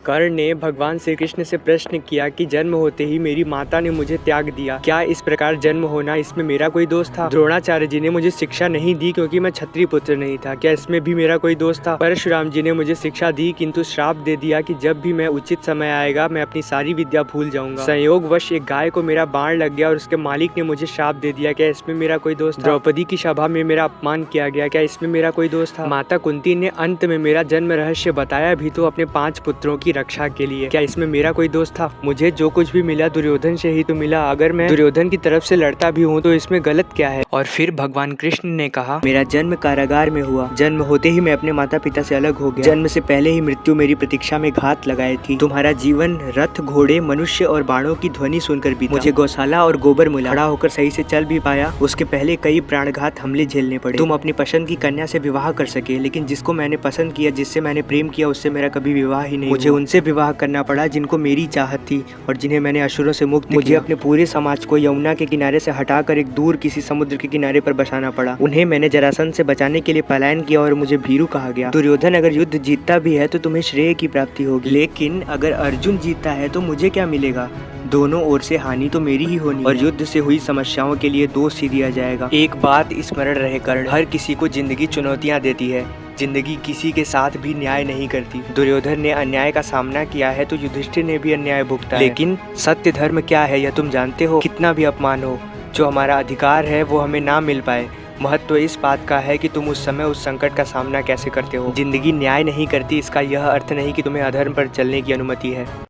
कर्ण ने भगवान श्री कृष्ण से प्रश्न किया कि जन्म होते ही मेरी माता ने मुझे त्याग दिया, क्या इस प्रकार जन्म होना इसमें मेरा कोई दोष था? द्रोणाचार्य जी ने मुझे शिक्षा नहीं दी क्योंकि मैं क्षत्रिय पुत्र नहीं था, क्या इसमें भी मेरा कोई दोष था? परशुराम जी ने मुझे शिक्षा दी किंतु श्राप दे दिया कि जब भी मैं उचित समय आएगा मैं अपनी सारी विद्या भूल जाऊंगा। संयोगवश एक गाय को मेरा बाण लग गया और उसके मालिक ने मुझे श्राप दे दिया, क्या इसमें मेरा कोई दोष था? द्रौपदी की सभा में मेरा अपमान किया गया, क्या इसमें मेरा कोई दोष था? माता कुंती ने अंत में मेरा जन्म रहस्य बताया भी तो अपने 5 पुत्रों की रक्षा के लिए, क्या इसमें मेरा कोई दोष था? मुझे जो कुछ भी मिला दुर्योधन से ही तो मिला, अगर मैं दुर्योधन की तरफ से लड़ता भी हूँ तो इसमें गलत क्या है? और फिर भगवान कृष्ण ने कहा, मेरा जन्म कारागार में हुआ, जन्म होते ही मैं अपने माता पिता से अलग हो गया, जन्म से पहले ही मृत्यु मेरी प्रतीक्षा में घात लगाए थी। तुम्हारा जीवन रथ घोड़े मनुष्य और बाणों की ध्वनि सुनकर बीता, मुझे गौशाला और गोबर मिला, खड़ा होकर सही से चल भी पाया, उसके पहले कई प्राणघात हमले झेलने पड़े। तुम अपनी पसंद की कन्या से विवाह कर सके, लेकिन जिसको मैंने पसंद किया, जिससे मैंने प्रेम किया, उससे मेरा कभी विवाह ही नहीं। मुझे उनसे विवाह करना पड़ा जिनको मेरी चाहत थी और जिन्हें मैंने असुरों से मुक्त मुझे अपने पूरे समाज को यमुना के किनारे से हटाकर एक दूर किसी समुद्र के किनारे पर बसाना पड़ा। उन्हें मैंने जरासंध से बचाने के लिए पलायन किया और मुझे भीरू कहा गया। दुर्योधन अगर युद्ध जीतता भी है तो तुम्हें श्रेय की प्राप्ति होगी, लेकिन अगर अर्जुन जीतता है तो मुझे क्या मिलेगा? दोनों ओर से हानि तो मेरी ही होनी और युद्ध से हुई समस्याओं के लिए दोष ही दिया जाएगा। एक बात स्मरण रहे कर्ण, हर किसी को जिंदगी चुनौतियां देती है, जिंदगी किसी के साथ भी न्याय नहीं करती। दुर्योधन ने अन्याय का सामना किया है तो युधिष्ठिर ने भी अन्याय भुगता है, लेकिन सत्य धर्म क्या है यह तुम जानते हो? कितना भी अपमान हो, जो हमारा अधिकार है वो हमें ना मिल पाए, महत्व इस बात का है कि तुम उस समय उस संकट का सामना कैसे करते हो। जिंदगी न्याय नहीं करती इसका यह अर्थ नहीं कि तुम्हें अधर्म पर चलने की अनुमति है।